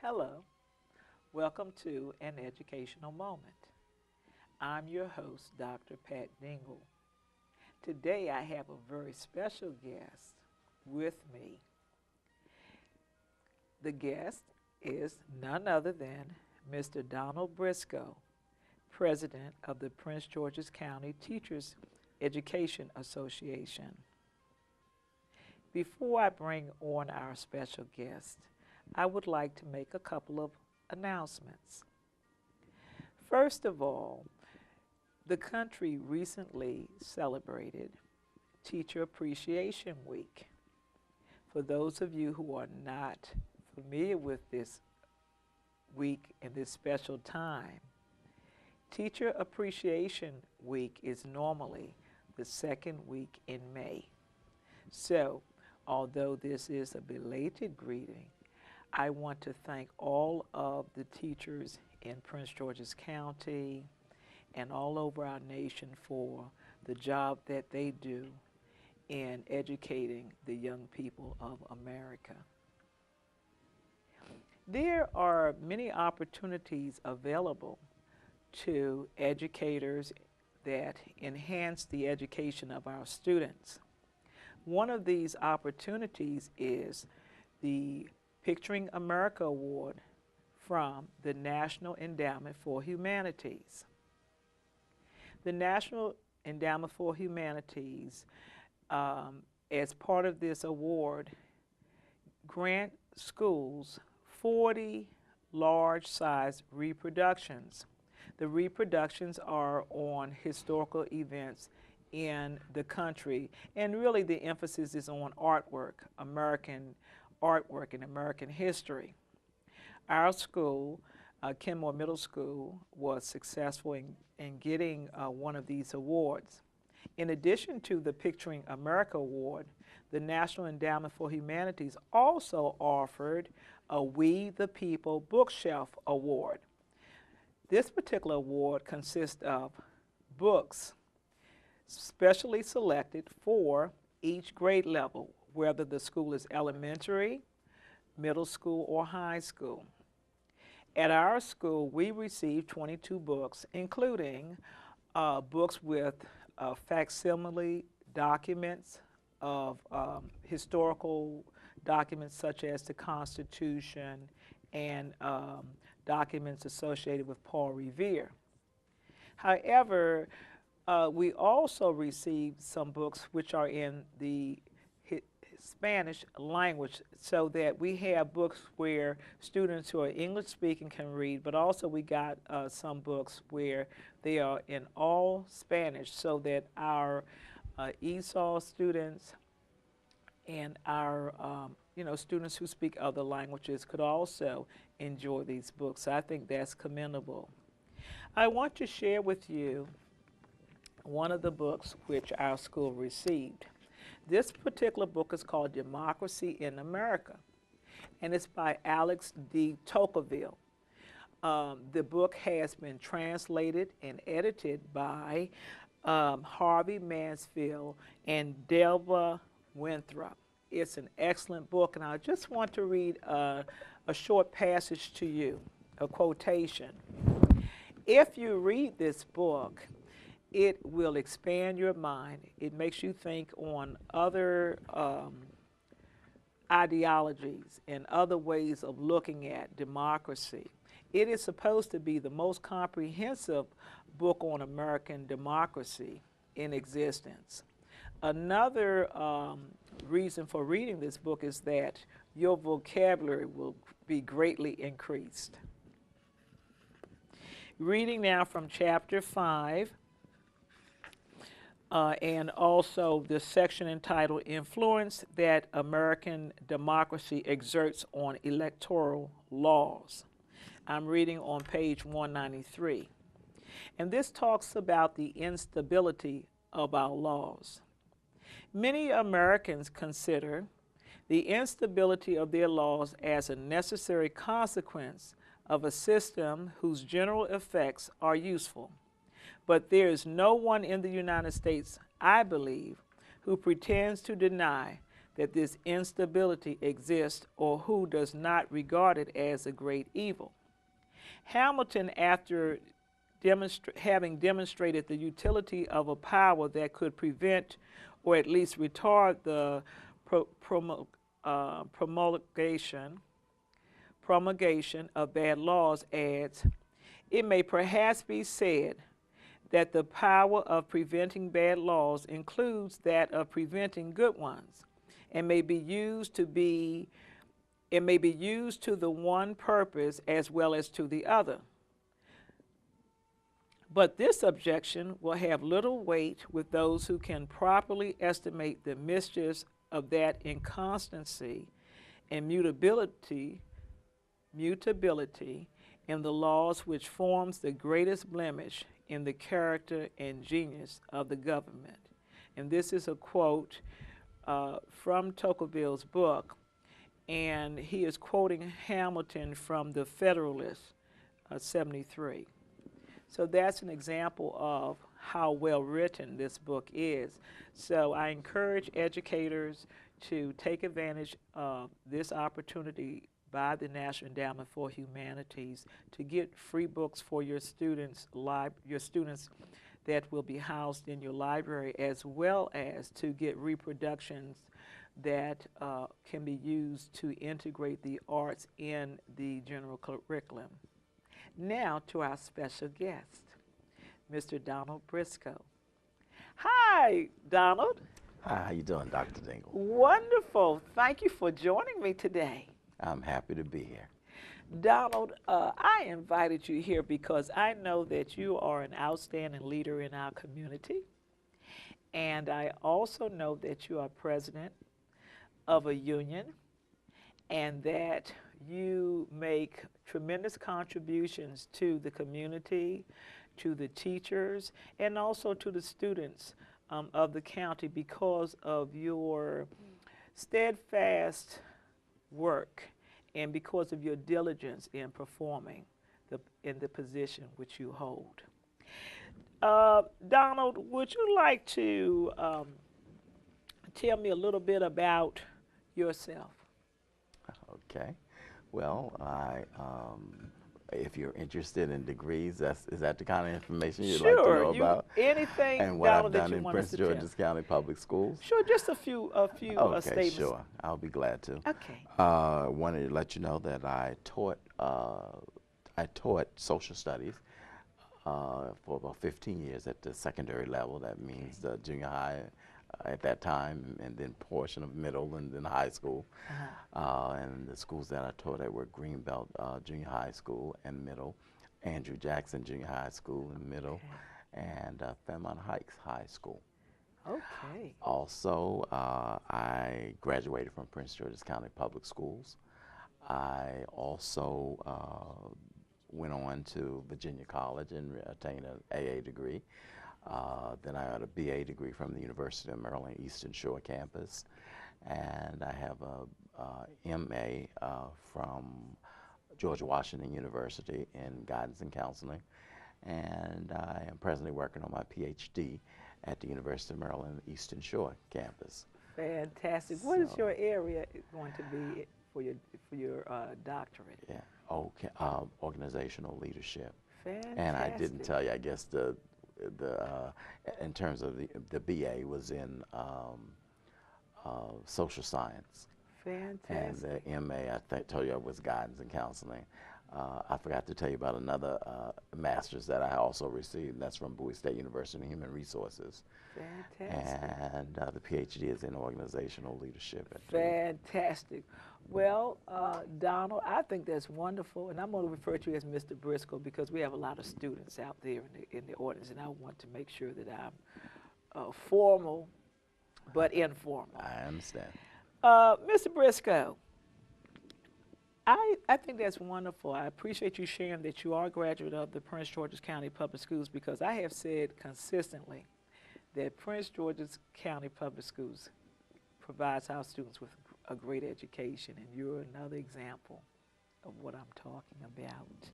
Hello, welcome to An Educational Moment. I'm your host, Dr. Pat Dingle. Today I have a very special guest with me. The guest is none other than Mr. Donald Briscoe, President of the Prince George's County Teachers Education Association. Before I bring on our special guest, I would like to make a couple of announcements. First of all, the country recently celebrated Teacher Appreciation Week. For those of you who are not familiar with this week and this special time, Teacher Appreciation Week is normally the second week in May. So, although this is a belated greeting, I want to thank all of the teachers in Prince George's County and all over our nation for the job that they do in educating the young people of America. There are many opportunities available to educators that enhance the education of our students. One of these opportunities is the Picturing America Award from the National Endowment for Humanities. The National Endowment for Humanities, as part of this award, grant schools 40 large-size reproductions. The reproductions are on historical events in the country, and really the emphasis is on American artwork and American history. Our school, Kenmore Middle School, was successful in getting one of these awards. In addition to the Picturing America Award, the National Endowment for Humanities also offered a We the People Bookshelf Award. This particular award consists of books specially selected for each grade level, whether the school is elementary, middle school, or high school. At our school, we received 22 books, including books with facsimile documents of historical documents such as the Constitution and documents associated with Paul Revere. However, we also received some books which are in the Spanish language, so that we have books where students who are English speaking can read, but also we got some books where they are in all Spanish, so that our ESOL students and our students who speak other languages could also enjoy these books. So I think that's commendable. I want to share with you one of the books which our school received. This particular book is called Democracy in America, and it's by Alex D. Tocqueville. The book has been translated and edited by Harvey Mansfield and Delva Winthrop. It's an excellent book, and I just want to read a short passage to you, a quotation. If you read this book, it will expand your mind. It makes you think on other ideologies and other ways of looking at democracy. It is supposed to be the most comprehensive book on American democracy in existence. Another reason for reading this book is that your vocabulary will be greatly increased. Reading now from chapter 5, and also the section entitled Influence That American Democracy Exerts on Electoral Laws. I'm reading on page 193. And this talks about the instability of our laws. Many Americans consider the instability of their laws as a necessary consequence of a system whose general effects are useful. But there is no one in the United States, I believe, who pretends to deny that this instability exists or who does not regard it as a great evil. Hamilton, after having demonstrated the utility of a power that could prevent or at least retard the promulgation of bad laws, adds, "It may perhaps be said that the power of preventing bad laws includes that of preventing good ones, and may be used to the one purpose as well as to the other. But this objection will have little weight with those who can properly estimate the mischiefs of that inconstancy and mutability in the laws which forms the greatest blemish in the character and genius of the government." And this is a quote from Tocqueville's book, and he is quoting Hamilton from the Federalist 73. So that's an example of how well written this book is. So I encourage educators to take advantage of this opportunity by the National Endowment for Humanities to get free books for your students that will be housed in your library, as well as to get reproductions that can be used to integrate the arts in the general curriculum. Now to our special guest, Mr. Donald Briscoe. Hi, Donald. Hi, how you doing, Dr. Dingle? Wonderful. Thank you for joining me today. I'm happy to be here. Donald, I invited you here because I know that you are an outstanding leader in our community, and I also know that you are president of a union and that you make tremendous contributions to the community, to the teachers, and also to the students of the county because of your steadfast work and because of your diligence in performing in the position which you hold. Donald, would you like to tell me a little bit about yourself? Okay. Well, if you're interested in degrees, is that the kind of information you'd like to know about? Anything, and what Donald, I've done that you in want Prince us to George's County Public Schools? Sure, just a few okay, statements. Sure. I'll be glad to. Okay. Wanted to let you know that I taught social studies for about 15 years at the secondary level. That means the junior high at that time, and then portion of middle, and then high school. And the schools that I taught at were Greenbelt Junior High School and middle, Andrew Jackson Junior High School and middle, and Fairmont Heights High School. Okay. Also, I graduated from Prince George's County Public Schools. I also went on to Virginia College and attained an AA degree. Then I got a BA degree from the University of Maryland Eastern Shore campus, and I have a MA from George Washington University in guidance and counseling, and I am presently working on my PhD at the University of Maryland Eastern Shore campus. Fantastic. What is your area going to be for your doctorate? Yeah. Okay. Organizational leadership. Fantastic. And I didn't tell you, I guess in terms of the BA was in social science. Fantastic. And the MA, I told you, I was guidance and counseling. I forgot to tell you about another master's that I also received, and that's from Bowie State University in Human Resources. Fantastic. And the PhD is in organizational leadership. Fantastic. Well, Donald, I think that's wonderful, and I'm going to refer to you as Mr. Briscoe because we have a lot of students out there in the audience, and I want to make sure that I'm formal but informal. I understand. Mr. Briscoe, I think that's wonderful. I appreciate you sharing that you are a graduate of the Prince George's County Public Schools, because I have said consistently that Prince George's County Public Schools provides our students with a great education, and you're another example of what I'm talking about.